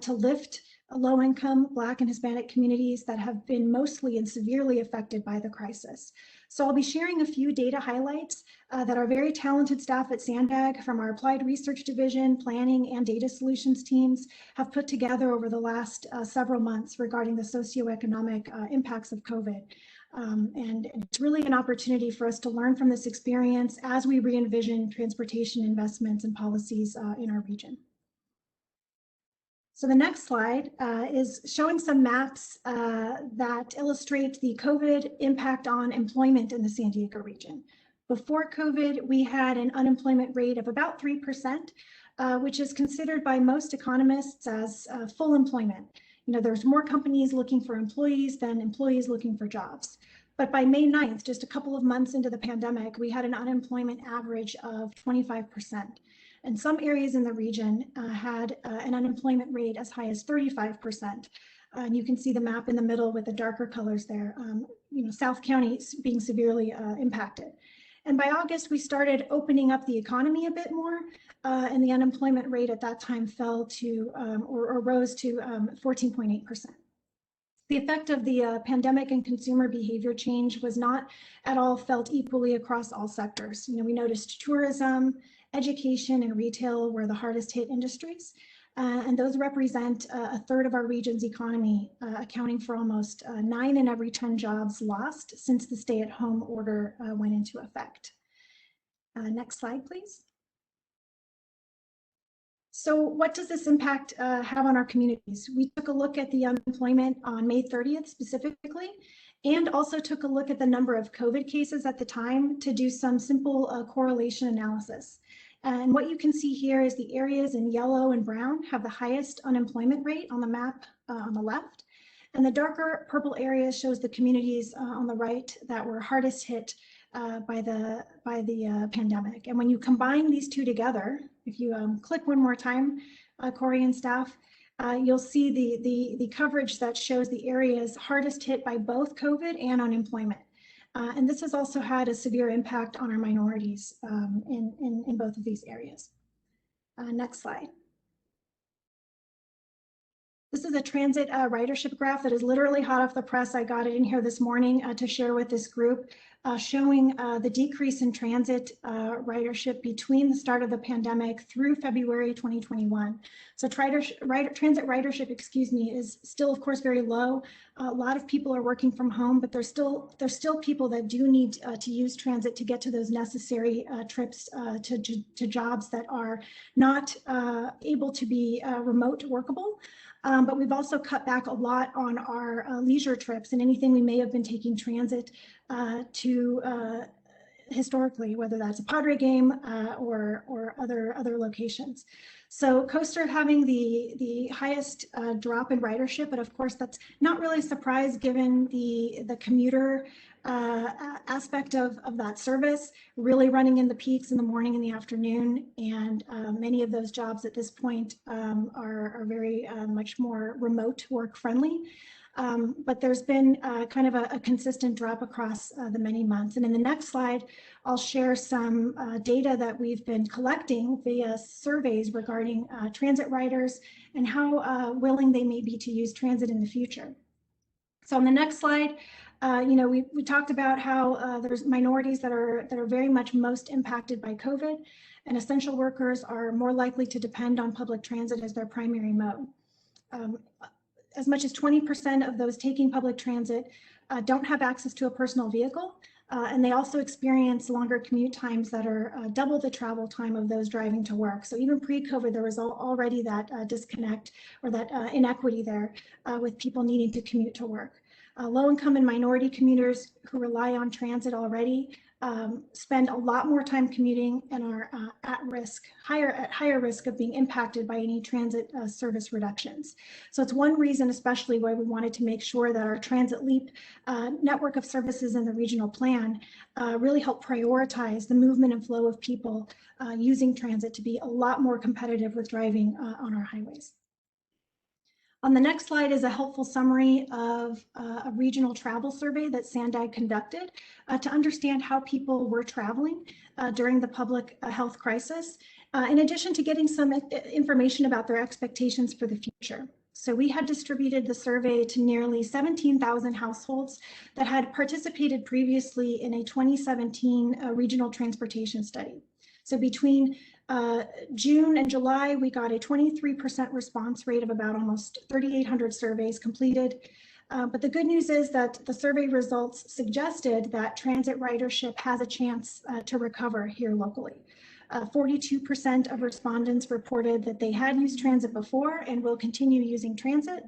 to lift low-income Black and Hispanic communities that have been mostly and severely affected by the crisis. So I'll be sharing a few data highlights that our very talented staff at Sandag from our Applied Research Division, Planning, and Data Solutions teams have put together over the last several months regarding the socioeconomic impacts of COVID. And it's really an opportunity for us to learn from this experience as we re-envision transportation investments and policies in our region. So the next slide is showing some maps that illustrate the COVID impact on employment in the San Diego region. Before COVID, we had an unemployment rate of about 3%, which is considered by most economists as full employment. There's more companies looking for employees than employees looking for jobs. But by May 9th, just a couple of months into the pandemic, we had an unemployment average of 25%. And some areas in the region had an unemployment rate as high as 35%. And you can see the map in the middle with the darker colors there, South County being severely impacted. And by August, we started opening up the economy a bit more, and the unemployment rate at that time fell to, or rose to 14.8%. The effect of the pandemic and consumer behavior change was not at all felt equally across all sectors. We noticed tourism, education, and retail were the hardest hit industries. And those represent a third of our region's economy, accounting for almost 9 in every 10 jobs lost since the stay-at-home order went into effect. Next slide, please. So what does this impact have on our communities? We took a look at the unemployment on May 30th specifically, and also took a look at the number of COVID cases at the time to do some simple correlation analysis. And what you can see here is the areas in yellow and brown have the highest unemployment rate on the map on the left. And the darker purple area shows the communities on the right that were hardest hit by the pandemic. And when you combine these two together, if you click one more time, Corey and staff, you'll see the coverage that shows the areas hardest hit by both COVID and unemployment. And this has also had a severe impact on our minorities in both of these areas. Next slide. This is a transit ridership graph that is literally hot off the press. I got it in here this morning to share with this group, showing the decrease in transit ridership between the start of the pandemic through February 2021. So transit ridership, is still, of course, very low. A lot of people are working from home, but there's still people that do need to use transit to get to those necessary trips to jobs that are not able to be remote workable. But we've also cut back a lot on our leisure trips and anything we may have been taking transit to historically, whether that's a Padre game or other locations. So coaster having the highest drop in ridership, but of course that's not really a surprise given the commuter aspect of that service, really running in the peaks in the morning and the afternoon, and many of those jobs at this point are very much more remote work friendly. But there's been kind of a consistent drop across the many months. And in the next slide, I'll share some data that we've been collecting via surveys regarding transit riders and how willing they may be to use transit in the future. So on the next slide, we talked about how there's minorities that are very much most impacted by COVID, and essential workers are more likely to depend on public transit as their primary mode. As much as 20% of those taking public transit don't have access to a personal vehicle, and they also experience longer commute times that are double the travel time of those driving to work. So even pre-COVID, there was already that disconnect or that inequity there with people needing to commute to work. Low-income and minority commuters who rely on transit already spend a lot more time commuting and are at higher risk of being impacted by any transit service reductions. So it's one reason especially why we wanted to make sure that our Transit Leap network of services in the regional plan really help prioritize the movement and flow of people using transit to be a lot more competitive with driving on our highways. On the next slide is a helpful summary of a regional travel survey that SANDAG conducted to understand how people were traveling during the public health crisis, in addition to getting some information about their expectations for the future. So we had distributed the survey to nearly 17,000 households that had participated previously in a 2017 regional transportation study. So between June and July, we got a 23% response rate of about almost 3,800 surveys completed. But the good news is that the survey results suggested that transit ridership has a chance to recover here locally. 42% of respondents reported that they had used transit before and will continue using transit.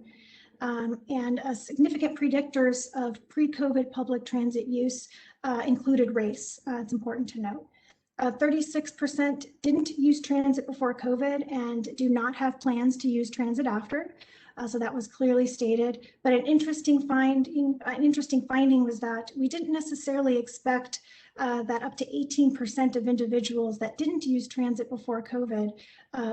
And significant predictors of pre-COVID public transit use included race. It's important to note. 36% didn't use transit before COVID and do not have plans to use transit after. So that was clearly stated. But an interesting finding was that we didn't necessarily expect that up to 18% of individuals that didn't use transit before COVID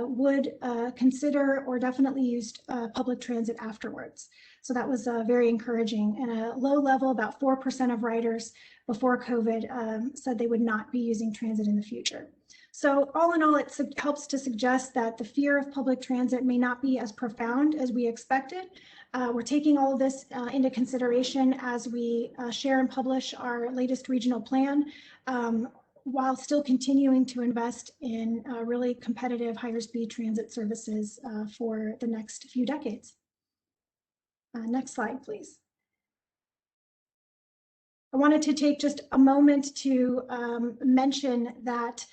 would consider or definitely used public transit afterwards. So that was very encouraging. And a low level, about 4% of riders before COVID said they would not be using transit in the future. So all in all, it helps to suggest that the fear of public transit may not be as profound as we expected. We're taking all of this into consideration as we share and publish our latest regional plan, while still continuing to invest in really competitive higher speed transit services for the next few decades. Next slide, please. I wanted to take just a moment to mention that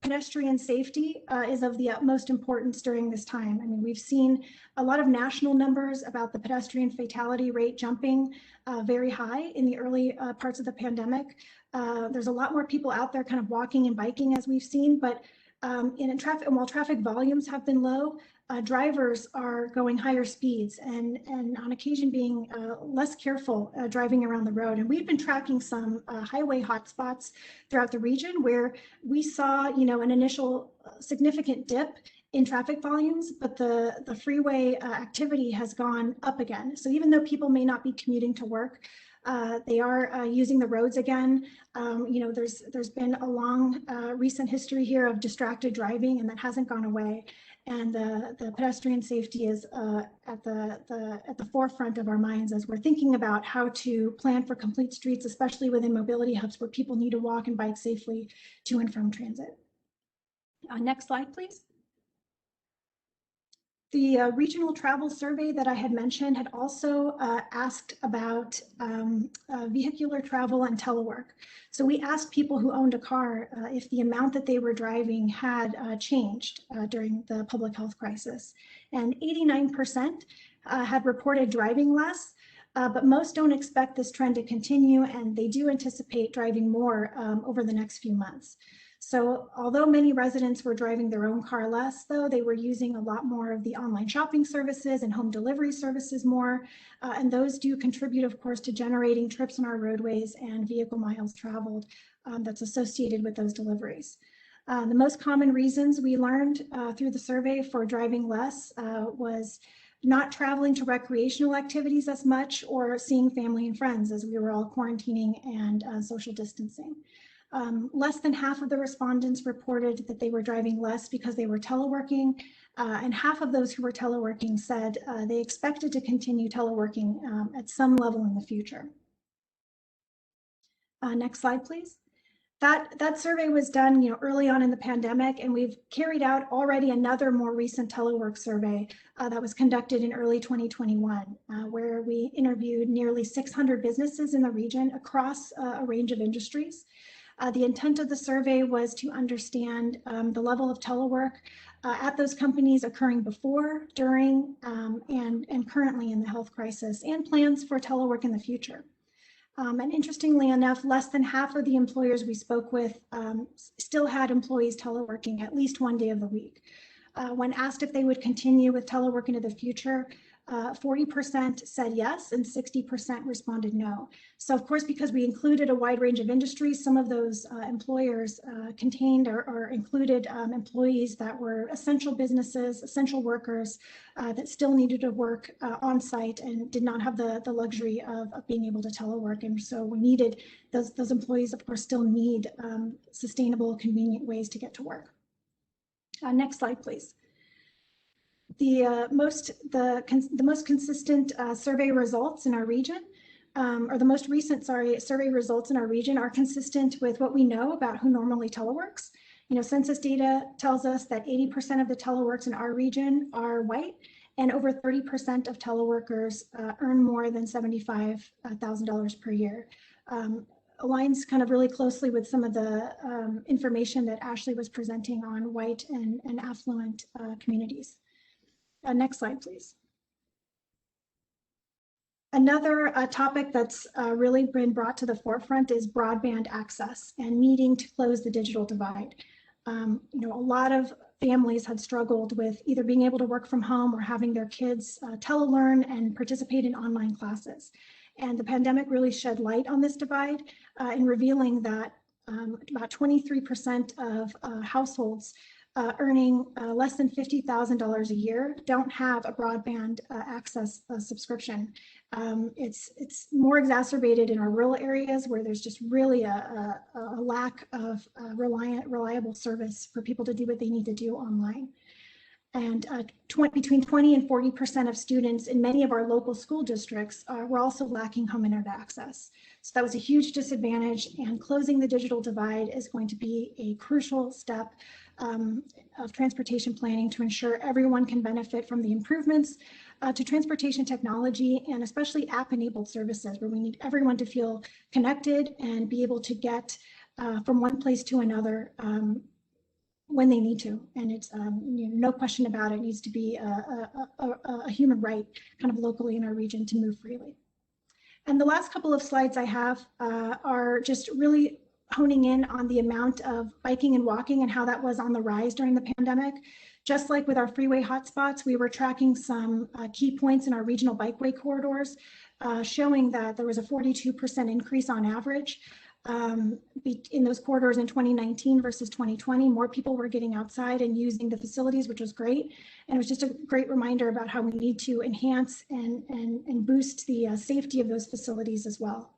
pedestrian safety is of the utmost importance during this time. I mean, we've seen a lot of national numbers about the pedestrian fatality rate jumping very high in the early parts of the pandemic. There's a lot more people out there kind of walking and biking, as we've seen, but while traffic volumes have been low, drivers are going higher speeds and on occasion being less careful driving around the road. And we've been tracking some highway hotspots throughout the region where we saw, an initial significant dip in traffic volumes, but the freeway activity has gone up again. So even though people may not be commuting to work, they are using the roads again. There's been a long recent history here of distracted driving, and that hasn't gone away. And the pedestrian safety is at the forefront of our minds as we're thinking about how to plan for complete streets, especially within mobility hubs where people need to walk and bike safely to and from transit. Next slide, please. The regional travel survey that I had mentioned had also asked about vehicular travel and telework. So we asked people who owned a car if the amount that they were driving had changed during the public health crisis. And 89% had reported driving less, but most don't expect this trend to continue, and they do anticipate driving more over the next few months. So although many residents were driving their own car less, though, they were using a lot more of the online shopping services and home delivery services more. And those do contribute, of course, to generating trips on our roadways and vehicle miles traveled that's associated with those deliveries. The most common reasons we learned through the survey for driving less was not traveling to recreational activities as much or seeing family and friends as we were all quarantining and social distancing. Less than half of the respondents reported that they were driving less because they were teleworking, and half of those who were teleworking said they expected to continue teleworking at some level in the future. Next slide, please. That survey was done early on in the pandemic, and we've carried out already another more recent telework survey that was conducted in early 2021, where we interviewed nearly 600 businesses in the region across a range of industries. The intent of the survey was to understand the level of telework at those companies occurring before, during, and currently in the health crisis, and plans for telework in the future. And interestingly enough, less than half of the employers we spoke with still had employees teleworking at least one day of the week. When asked if they would continue with telework into the future, 40% said yes and 60% responded no. So of course, because we included a wide range of industries, some of those employers contained or included employees that were essential businesses, essential workers that still needed to work on site and did not have the luxury of being able to telework. And so we needed, those employees of course still need sustainable, convenient ways to get to work. Next slide, please. The most consistent survey results in our region, or the most recent, survey results in our region are consistent with what we know about who normally teleworks. Census data tells us that 80% of the teleworks in our region are white, and over 30% of teleworkers earn more than $75,000 per year. Aligns kind of really closely with some of the information that Ashley was presenting on white and affluent communities. Next slide, please. Another topic that's really been brought to the forefront is broadband access and needing to close the digital divide. A lot of families had struggled with either being able to work from home or having their kids telelearn and participate in online classes. And the pandemic really shed light on this divide in revealing that about 23% of households earning less than $50,000 a year don't have a broadband access subscription. It's more exacerbated in our rural areas where there's just really a lack of reliable service for people to do what they need to do online. And between 20 and 40% of students in many of our local school districts were also lacking home internet access. So that was a huge disadvantage, and closing the digital divide is going to be a crucial step of transportation planning to ensure everyone can benefit from the improvements to transportation technology, and especially app-enabled services, where we need everyone to feel connected and be able to get from one place to another when they need to. And it's no question about it, it needs to be a human right kind of locally in our region to move freely. And the last couple of slides I have are just really honing in on the amount of biking and walking and how that was on the rise during the pandemic. Just like with our freeway hotspots, we were tracking some key points in our regional bikeway corridors, showing that there was a 42% increase on average in those corridors in 2019 versus 2020. More people were getting outside and using the facilities, which was great. And it was just a great reminder about how we need to enhance and boost the safety of those facilities as well.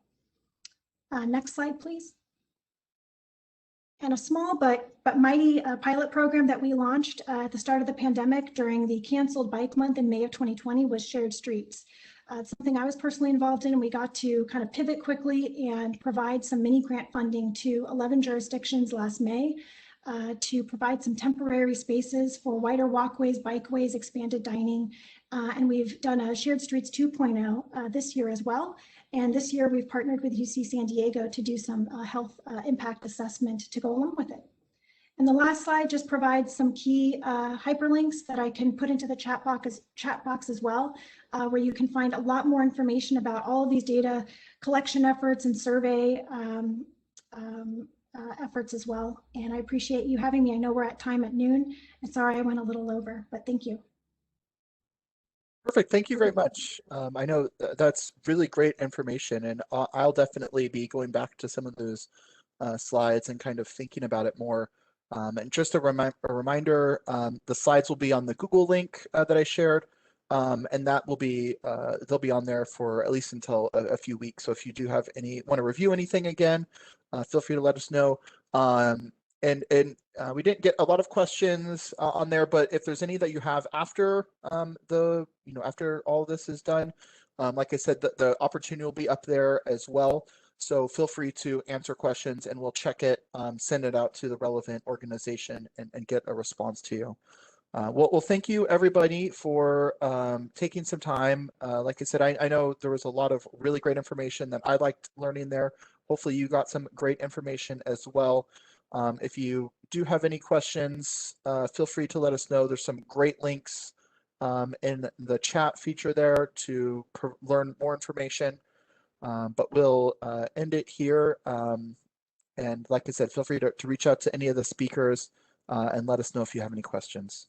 Next slide, please. And a small but mighty pilot program that we launched at the start of the pandemic during the canceled bike month in May of 2020 was Shared Streets. It's something I was personally involved in, and we got to kind of pivot quickly and provide some mini grant funding to 11 jurisdictions last May to provide some temporary spaces for wider walkways, bikeways, expanded dining. And we've done a Shared Streets 2.0 this year as well. And this year we've partnered with UC San Diego to do some health impact assessment to go along with it. And the last slide just provides some key hyperlinks that I can put into the chat box as well, where you can find a lot more information about all of these data collection efforts and survey efforts as well. And I appreciate you having me. I know we're at time at noon, and sorry I went a little over, but thank you. Perfect. Thank you very much. I know that's really great information, and I'll definitely be going back to some of those slides and kind of thinking about it more. And just a reminder, the slides will be on the Google link that I shared, and that will be they'll be on there for at least until a few weeks. So if you do have want to review anything again, feel free to let us know. And we didn't get a lot of questions on there, but if there's any that you have after after all this is done, like I said, the opportunity will be up there as well. So feel free to answer questions, and we'll check it, send it out to the relevant organization, and get a response to you. Well, thank you everybody for taking some time. Like I said, I know there was a lot of really great information that I liked learning there. Hopefully you got some great information as well. If you do have any questions, feel free to let us know. There's some great links in the chat feature there to learn more information. But we'll end it here. And like I said, feel free to reach out to any of the speakers and let us know if you have any questions.